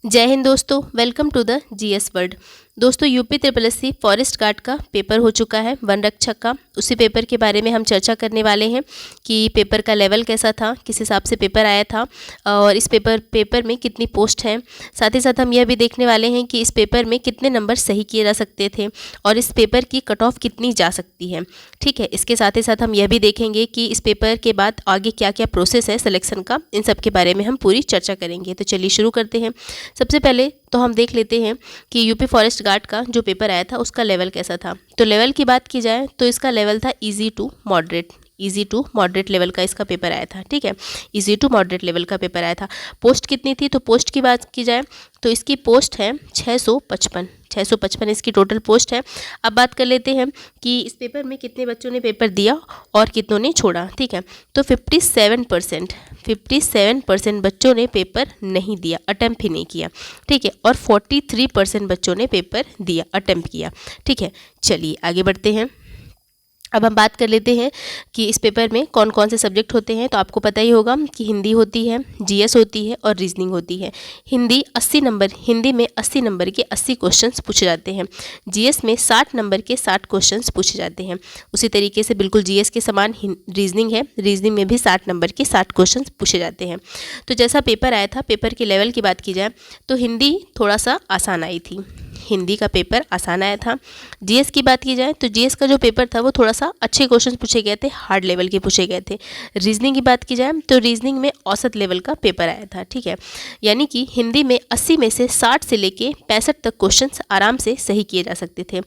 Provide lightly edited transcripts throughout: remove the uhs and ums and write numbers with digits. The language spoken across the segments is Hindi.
जय हिंद दोस्तों, welcome to the GS world. दोस्तों, यूपी ट्रिपल फॉरेस्ट गार्ड का पेपर हो चुका है, वन रक्षक का। उसी पेपर के बारे में हम चर्चा करने वाले हैं कि पेपर का लेवल कैसा था, किस हिसाब से पेपर आया था और इस पेपर में कितनी पोस्ट हैं। साथ ही साथ हम यह भी देखने वाले हैं कि इस पेपर में कितने नंबर सही किए जा सकते थे और इस पेपर की कट ऑफ कितनी जा सकती है। ठीक है, इसके साथ ही साथ हम यह भी देखेंगे कि इस पेपर के बाद आगे क्या क्या प्रोसेस है सिलेक्शन का, इन सब के बारे में हम पूरी चर्चा करेंगे। तो चलिए शुरू करते हैं। सबसे पहले तो हम देख लेते हैं कि यूपी फॉरेस्ट गार्ड का जो पेपर आया था उसका लेवल कैसा था। तो लेवल की बात की जाए तो इसका लेवल था इजी टू मॉडरेट लेवल का इसका पेपर आया था। ठीक है, इजी टू मॉडरेट लेवल का पेपर आया था। पोस्ट कितनी थी, तो पोस्ट की बात की जाए तो इसकी पोस्ट है 655 इसकी टोटल पोस्ट है। अब बात कर लेते हैं कि इस पेपर में कितने बच्चों ने पेपर दिया और कितनों ने छोड़ा। ठीक है, तो 57% बच्चों ने पेपर नहीं दिया, अटेम्प्ट ही नहीं किया। ठीक है, और 43% बच्चों ने पेपर दिया, अटेम्प्ट किया। ठीक है, चलिए आगे बढ़ते हैं। अब हम बात कर लेते हैं कि इस पेपर में कौन कौन से सब्जेक्ट होते हैं। तो आपको पता ही होगा कि हिंदी होती है, जीएस होती है और रीजनिंग होती है। हिंदी में 80 नंबर के 80 क्वेश्चंस पूछे जाते हैं। जीएस में 60 नंबर के 60 क्वेश्चंस पूछे जाते हैं। उसी तरीके से बिल्कुल जीएस के समान रीजनिंग है, रीजनिंग में भी 60 नंबर के 60 क्वेश्चंस पूछे जाते हैं। तो जैसा पेपर आया था, पेपर के लेवल की बात की जाए तो हिंदी थोड़ा सा आसान आई थी, हिंदी का पेपर आसान आया था। जीएस की बात की जाए तो जीएस का जो पेपर था वो थोड़ा सा अच्छे क्वेश्चन पूछे गए थे, हार्ड लेवल के पूछे गए थे। रीजनिंग की बात की जाए तो रीजनिंग में औसत लेवल का पेपर आया था। ठीक है, यानी कि हिंदी में 80 में से 60 से लेके 65 तक क्वेश्चंस आराम से सही किए जा सकते थे।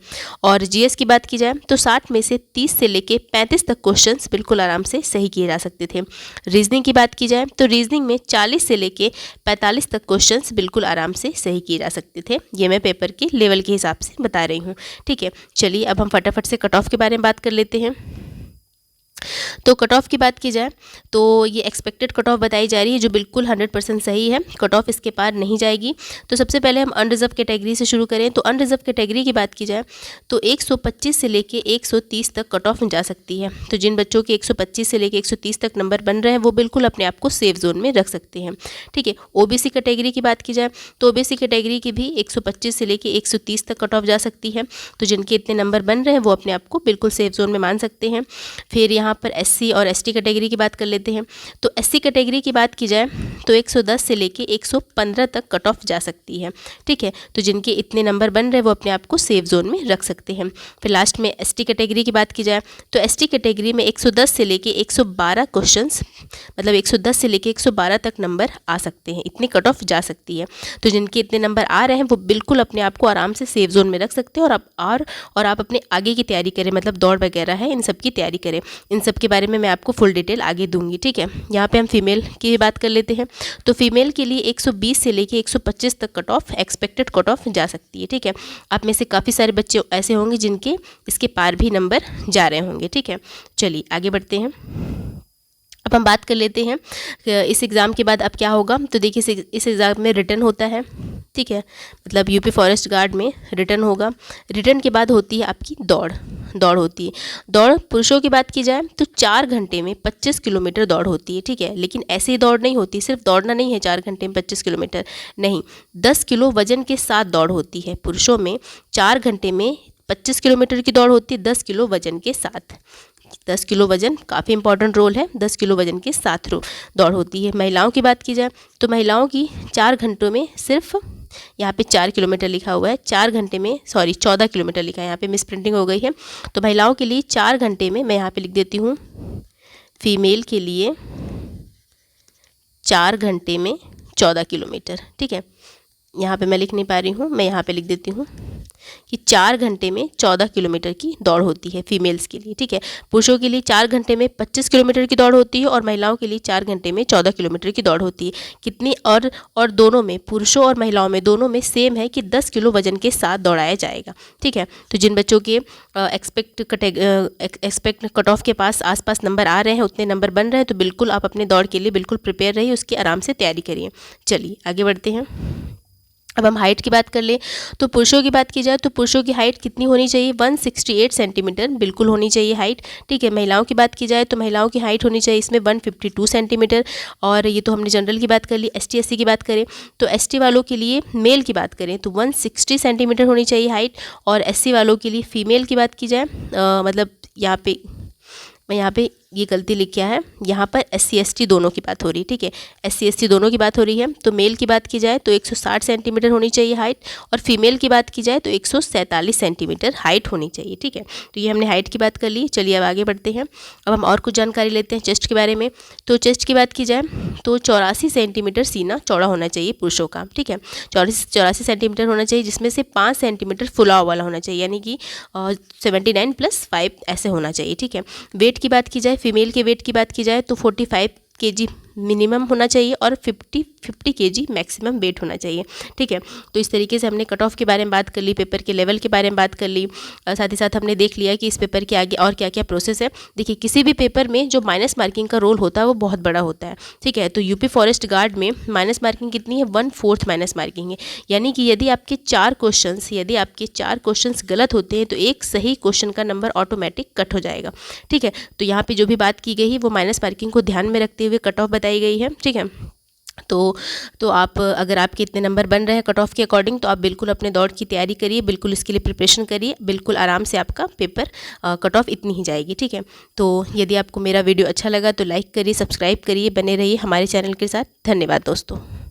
और जीएस की बात की जाए तो 60 में से 30 से लेके 35 तक क्वेश्चंस बिल्कुल आराम से सही किए जा सकते थे। रीजनिंग की बात की जाए तो रीजनिंग में 40 से लेके 45 तक क्वेश्चंस बिल्कुल आराम से सही किए जा सकते थे। ये मैं पेपर के लेवल के हिसाब से बता रही हूँ। ठीक है, चलिए अब हम फटाफट से कट ऑफ के बारे में बात कर लेते हैं। तो कट ऑफ की बात की जाए तो ये एक्सपेक्टेड कट ऑफ बताई जा रही है जो बिल्कुल 100% सही है। कट ऑफ इसके पार नहीं जाएगी। तो सबसे पहले हम अनरिजर्व कैटेगरी से शुरू करें। तो अनरिजर्व कैटेगरी की बात की जाए तो 125 से लेके 130 तक कट ऑफ जा सकती है। तो जिन बच्चों के 125 से लेके 130 तक नंबर बन रहे हैं वो बिल्कुल अपने आप को सेफ जोन में रख सकते हैं। ठीक है, ओबीसी कैटेगरी की बात की जाए तो ओबीसी कैटेगरी की भी 125 से लेके 130 तक कट ऑफ जा सकती है। तो जिनके इतने नंबर बन रहे हैं वो अपने आप को बिल्कुल सेफ जोन में मान सकते हैं। फिर यहाँ पर एससी और एसटी कैटेगरी की बात कर लेते हैं। तो एससी कैटेगरी की बात की जाए तो 110 से लेके 115 तक कट ऑफ जा सकती है। ठीक है, तो जिनके इतने नंबर बन रहे हैं वो अपने आप को सेफ जोन में रख सकते हैं। फिर लास्ट में एसटी कैटेगरी की बात की जाए तो एसटी कैटेगरी में 110 से लेके 112 क्वेश्चंस, मतलब 110 से लेके 112 तक नंबर आ सकते हैं, इतनी कट ऑफ जा सकती है। तो जिनके इतने नंबर आ रहे हैं वो बिल्कुल अपने आप को आराम से सेफ जोन में रख सकते हैं और आप अपने आगे की तैयारी करें, मतलब दौड़ वगैरह है इन सब की तैयारी करें। इन सब के बारे में मैं आपको फुल डिटेल आगे दूंगी। ठीक है, यहाँ पे हम फीमेल की बात कर लेते हैं। तो फीमेल के लिए 120 से लेके 125 तक cut off, expected cut off जा सकती है। ठीक है, आप में से काफ़ी सारे बच्चे ऐसे होंगे जिनके इसके पार भी नंबर जा रहे होंगे। ठीक है, चलिए आगे बढ़ते हैं। अब हम बात कर लेते हैं इस एग्ज़ाम के बाद अब क्या होगा। तो देखिए इस एग्ज़ाम में रिटर्न होता है। ठीक है, मतलब यूपी फॉरेस्ट गार्ड में रिटर्न होगा। रिटर्न के बाद होती है आपकी दौड़ होती है। दौड़ पुरुषों की बात की जाए तो 4 घंटे में 25 किलोमीटर दौड़ होती है। ठीक है, लेकिन ऐसे ही दौड़ नहीं होती, सिर्फ दौड़ना नहीं है 4 घंटे में 25 किलोमीटर नहीं, 10 किलो वजन के साथ दौड़ होती है। पुरुषों में 4 घंटे में 25 किलोमीटर की दौड़ होती है 10 किलो वजन के साथ। 10 किलो वजन काफ़ी इंपॉर्टेंट रोल है, 10 किलो वजन के साथ दौड़ होती है। महिलाओं की बात की जाए तो महिलाओं की 4 घंटों में सिर्फ, यहाँ पे 4 किलोमीटर लिखा हुआ है, 4 घंटे में 14 किलोमीटर लिखा है, यहाँ पे मिस प्रिंटिंग हो गई है। तो महिलाओं के लिए 4 घंटे में, मैं यहाँ पे लिख देती हूँ, फीमेल के लिए 4 घंटे में 14 किलोमीटर। ठीक है, यहाँ पे मैं लिख नहीं पा रही हूँ, मैं यहाँ पे लिख देती हूँ कि 4 घंटे में 14 किलोमीटर की दौड़ होती है फीमेल्स के लिए। ठीक है, पुरुषों के लिए 4 घंटे में 25 किलोमीटर की दौड़ होती है और महिलाओं के लिए 4 घंटे में 14 किलोमीटर की दौड़ होती है। कितनी और दोनों में, पुरुषों और महिलाओं में, दोनों में सेम है कि 10 किलो वजन के साथ दौड़ाया जाएगा। ठीक है, तो जिन बच्चों के एक्सपेक्ट कट ऑफ के आसपास नंबर आ रहे हैं, उतने नंबर बन रहे हैं, तो बिल्कुल आप अपने दौड़ के लिए बिल्कुल प्रिपेयर रहिए, उसकी आराम से तैयारी करिए। चलिए आगे बढ़ते हैं। अब हम हाइट की बात कर लें तो पुरुषों की बात की जाए तो पुरुषों की हाइट कितनी होनी चाहिए, 168 सेंटीमीटर बिल्कुल होनी चाहिए हाइट। ठीक है, महिलाओं की बात की जाए तो महिलाओं की हाइट होनी चाहिए इसमें 152 सेंटीमीटर। और ये तो हमने जनरल की बात कर ली। ST SC की बात करें तो ST वालों के लिए मेल की बात करें तो 160 सेंटीमीटर होनी चाहिए हाइट। और SC वालों के लिए फीमेल की बात की जाए मतलब यहाँ पे ये गलती लिख किया है, यहाँ पर SC ST दोनों की बात हो रही है। ठीक है, SC ST दोनों की बात हो रही है। तो मेल की बात की जाए तो 160 सेंटीमीटर होनी चाहिए हाइट, और फीमेल की बात की जाए तो 147 सेंटीमीटर हाइट होनी चाहिए। ठीक है, तो ये हमने हाइट की बात कर ली। चलिए अब आगे बढ़ते हैं। अब हम और कुछ जानकारी लेते हैं चेस्ट के बारे में। तो चेस्ट की बात की जाए तो 84 सेंटीमीटर सीना चौड़ा होना चाहिए पुरुषों का। ठीक है, 84 सेंटीमीटर होना चाहिए, जिसमें से 5 सेंटीमीटर फुलाव वाला होना चाहिए, यानी कि 79 + 5 ऐसे होना चाहिए। ठीक है, वेट की बात की जाए, फीमेल के वेट की बात की जाए तो 45 kg मिनिमम होना चाहिए और 50 kg मैक्सिमम वेट होना चाहिए। ठीक है, तो इस तरीके से हमने कट ऑफ के बारे में बात कर ली, पेपर के लेवल के बारे में बात कर ली, साथ ही साथ हमने देख लिया कि इस पेपर के आगे और क्या क्या प्रोसेस है। देखिए, किसी भी पेपर में जो माइनस मार्किंग का रोल होता है वो बहुत बड़ा होता है। ठीक है, तो यूपी फॉरेस्ट गार्ड में माइनस मार्किंग कितनी है, 1/4 माइनस मार्किंग है। यानी कि यदि आपके 4 क्वेश्चंस गलत होते हैं तो एक सही क्वेश्चन का नंबर ऑटोमेटिक कट हो जाएगा। ठीक है, तो यहाँ पे जो भी बात की गई है वो माइनस मार्किंग को ध्यान में रखते हुए कट ऑफ बताई गई है। ठीक है, तो आप अगर आपके इतने नंबर बन रहे हैं कट ऑफ के अकॉर्डिंग तो आप बिल्कुल अपने दौड़ की तैयारी करिए, बिल्कुल इसके लिए प्रिपरेशन करिए, बिल्कुल आराम से आपका पेपर कट ऑफ इतनी ही जाएगी। ठीक है, तो यदि आपको मेरा वीडियो अच्छा लगा तो लाइक करिए, सब्सक्राइब करिए, बने रहिए हमारे चैनल के साथ। धन्यवाद दोस्तों।